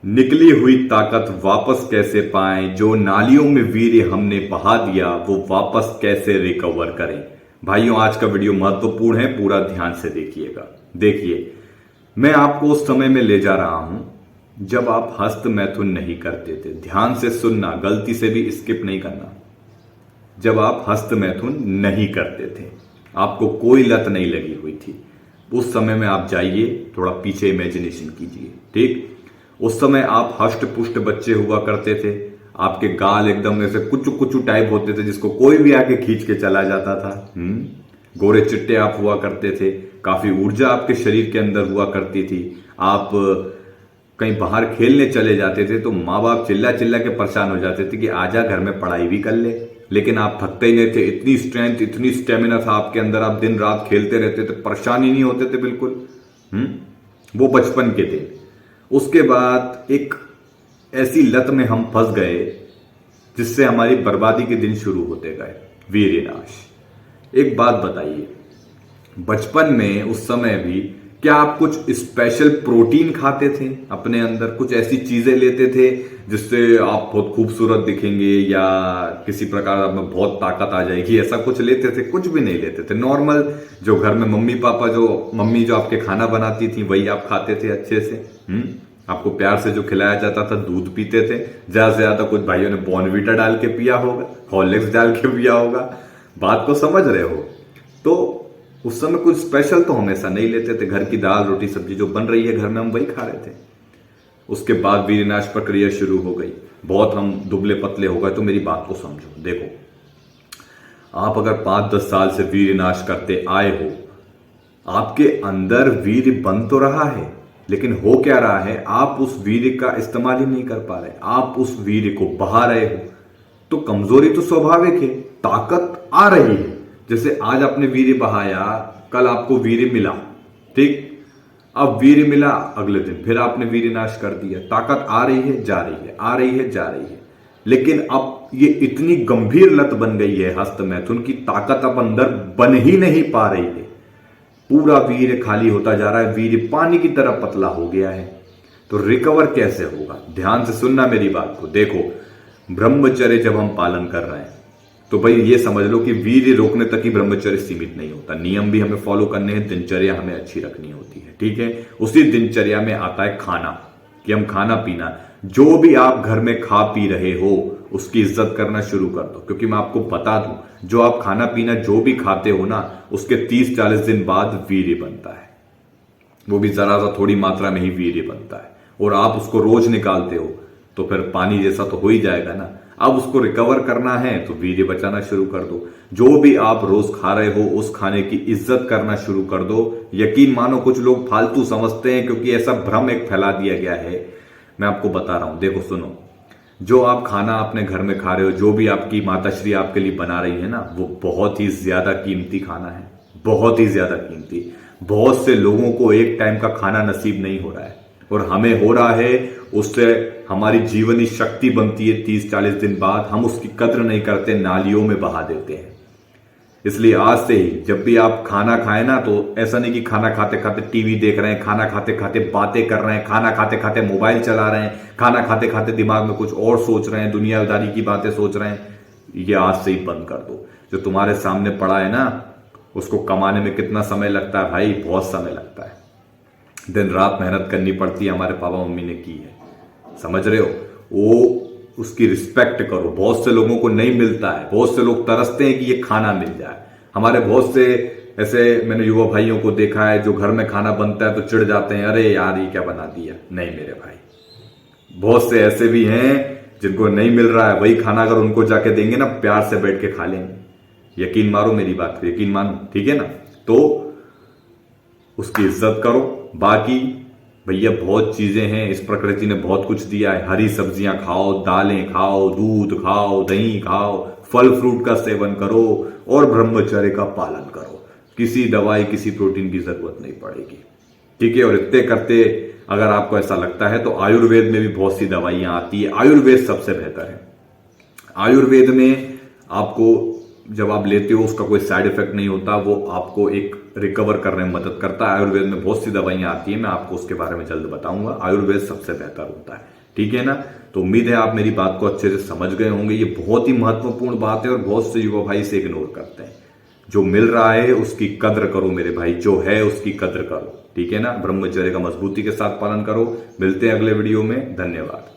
निकली हुई ताकत वापस कैसे पाएं, जो नालियों में वीर्य हमने बहा दिया वो वापस कैसे रिकवर करें। भाइयों, आज का वीडियो महत्वपूर्ण है, पूरा ध्यान से देखिएगा। देखिए, मैं आपको उस समय में ले जा रहा हूं जब आप हस्त मैथुन नहीं करते थे। ध्यान से सुनना, गलती से भी स्किप नहीं करना। जब आप हस्त मैथुन नहीं करते थे, आपको कोई लत नहीं लगी हुई थी, उस समय में आप जाइए, थोड़ा पीछे इमेजिनेशन कीजिए। ठीक, उस समय आप हष्ट पुष्ट बच्चे हुआ करते थे, आपके गाल एकदम ऐसे कुचू कुचू टाइप होते थे जिसको कोई भी आके खींच के चला जाता था। गोरे चिट्टे आप हुआ करते थे, काफी ऊर्जा आपके शरीर के अंदर हुआ करती थी। आप कहीं बाहर खेलने चले जाते थे तो माँ बाप चिल्ला चिल्ला के परेशान हो जाते थे कि आजा घर में पढ़ाई भी कर ले, लेकिन आप थकते ही नहीं थे। इतनी स्ट्रेंथ, इतनी स्टेमिना था आपके अंदर, आप दिन रात खेलते रहते थे, परेशान ही नहीं होते थे बिल्कुल। वो बचपन के थे। उसके बाद एक ऐसी लत में हम फंस गए जिससे हमारी बर्बादी के दिन शुरू होते गए, वीर्यनाश। एक बात बताइए, बचपन में उस समय भी क्या आप कुछ स्पेशल प्रोटीन खाते थे अपने अंदर, कुछ ऐसी चीजें लेते थे जिससे आप बहुत खूबसूरत दिखेंगे या किसी प्रकार आप में बहुत ताकत आ जाएगी, ऐसा कुछ लेते थे? कुछ भी नहीं लेते थे। नॉर्मल जो घर में मम्मी जो आपके खाना बनाती थी वही आप खाते थे अच्छे से। आपको प्यार से जो खिलाया जाता था, दूध पीते थे, ज्यादा से ज्यादा कुछ भाइयों ने बॉर्नवीटा डाल के पिया होगा, हॉर्लिक्स डाल के पिया होगा। बात को समझ रहे हो? तो उस समय कुछ स्पेशल तो हमेशा नहीं लेते थे। घर की दाल रोटी सब्जी जो बन रही है घर में, हम वही खा रहे थे। उसके बाद वीर्यनाश प्रक्रिया शुरू हो गई, बहुत हम दुबले पतले हो गए। तो मेरी बात को समझो, देखो, आप अगर 5-10 साल से वीर्यनाश करते आए हो, आपके अंदर वीर्य बन तो रहा है, लेकिन हो क्या रहा है, आप उस वीर्य का इस्तेमाल ही नहीं कर पा रहे, आप उस वीर्य को बहा रहे हो। तो कमजोरी तो स्वाभाविक है, ताकत आ रही है। जैसे आज आपने वीर्य बहाया, कल आपको वीर्य मिला, ठीक, अब वीर्य मिला, अगले दिन फिर आपने वीर्य नाश कर दिया। ताकत आ रही है, जा रही है, आ रही है, जा रही है। लेकिन अब ये इतनी गंभीर लत बन गई है हस्त मैथुन की, ताकत अब अंदर बन ही नहीं पा रही है। पूरा वीर्य खाली होता जा रहा है, वीर्य पानी की तरह पतला हो गया है। तो रिकवर कैसे होगा? ध्यान से सुनना मेरी बात को। देखो, ब्रह्मचर्य जब हम पालन कर रहे हैं तो भाई ये समझ लो कि वीर्य रोकने तक ही ब्रह्मचर्य सीमित नहीं होता। नियम भी हमें फॉलो करने हैं, दिनचर्या हमें अच्छी रखनी होती है, ठीक है। उसी दिनचर्या में आता है खाना, कि हम खाना पीना, जो भी आप घर में खा पी रहे हो उसकी इज्जत करना शुरू कर दो। क्योंकि मैं आपको बता दूं, जो आप खाना पीना जो भी खाते हो ना, उसके 30-40 दिन बाद वीर्य बनता है। वो भी जरा सा थोड़ी मात्रा में ही वीर्य बनता है, और आप उसको रोज निकालते हो तो फिर पानी जैसा तो हो ही जाएगा ना। अब उसको रिकवर करना है तो वीर्य बचाना शुरू कर दो। जो भी आप रोज खा रहे हो उस खाने की इज्जत करना शुरू कर दो। यकीन मानो, कुछ लोग फालतू समझते हैं क्योंकि ऐसा भ्रम एक फैला दिया गया है। मैं आपको बता रहा हूं, देखो सुनो, जो आप खाना अपने घर में खा रहे हो, जो भी आपकी माताश्री आपके लिए बना रही है ना, वो बहुत ही ज्यादा कीमती खाना है, बहुत ही ज्यादा कीमती। बहुत से लोगों को एक टाइम का खाना नसीब नहीं हो रहा है, और हमें हो रहा है। उससे हमारी जीवनी शक्ति बनती है 30-40 दिन बाद, हम उसकी कद्र नहीं करते, नालियों में बहा देते हैं। इसलिए आज से ही जब भी आप खाना खाएं ना, तो ऐसा नहीं कि खाना खाते खाते टीवी देख रहे हैं, खाना खाते खाते बातें कर रहे हैं, खाना खाते खाते मोबाइल चला रहे हैं, खाना खाते खाते दिमाग में कुछ और सोच रहे हैं, दुनियादारी की बातें सोच रहे हैं। ये आज से ही बंद कर दो। जो तुम्हारे सामने पड़ा है ना, उसको कमाने में कितना समय लगता है भाई? बहुत समय लगता है। दिन रात मेहनत करनी पड़ती है, हमारे पापा मम्मी ने की है, समझ रहे हो? वो उसकी रिस्पेक्ट करो। बहुत से लोगों को नहीं मिलता है, बहुत से लोग तरसते हैं कि ये खाना मिल जाए। हमारे बहुत से ऐसे मैंने युवा भाइयों को देखा है, जो घर में खाना बनता है तो चिढ़ जाते हैं, अरे यार ये क्या बना दिया। नहीं मेरे भाई, बहुत से ऐसे भी हैं जिनको नहीं मिल रहा है, वही खाना अगर उनको जाके देंगे ना, प्यार से बैठ के खा लेंगे। यकीन मारो मेरी बात को, यकीन मानो, ठीक है ना? तो उसकी इज्जत करो। बाकी भैया बहुत चीजें हैं, इस प्रकृति ने बहुत कुछ दिया है। हरी सब्जियां खाओ, दालें खाओ, दूध खाओ, दही खाओ, फल फ्रूट का सेवन करो, और ब्रह्मचर्य का पालन करो। किसी दवाई, किसी प्रोटीन की जरूरत नहीं पड़ेगी, ठीक है। और इतने करते अगर आपको ऐसा लगता है तो आयुर्वेद में भी बहुत सी दवाइयां आती है। आयुर्वेद सबसे बेहतर है। आयुर्वेद में आपको जब आप लेते हो उसका कोई साइड इफेक्ट नहीं होता, वो आपको एक रिकवर करने में मदद करता है। आयुर्वेद में बहुत सी दवाइयां आती है, मैं आपको उसके बारे में जल्द बताऊंगा। आयुर्वेद सबसे बेहतर होता है, ठीक है ना। तो उम्मीद है आप मेरी बात को अच्छे से समझ गए होंगे। ये बहुत ही महत्वपूर्ण बात है और बहुत से युवा भाई इसे इग्नोर करते हैं। जो मिल रहा है उसकी कद्र करो मेरे भाई, जो है उसकी कद्र करो, ठीक है ना। ब्रह्मचर्य का मजबूती के साथ पालन करो। मिलते हैं अगले वीडियो में, धन्यवाद।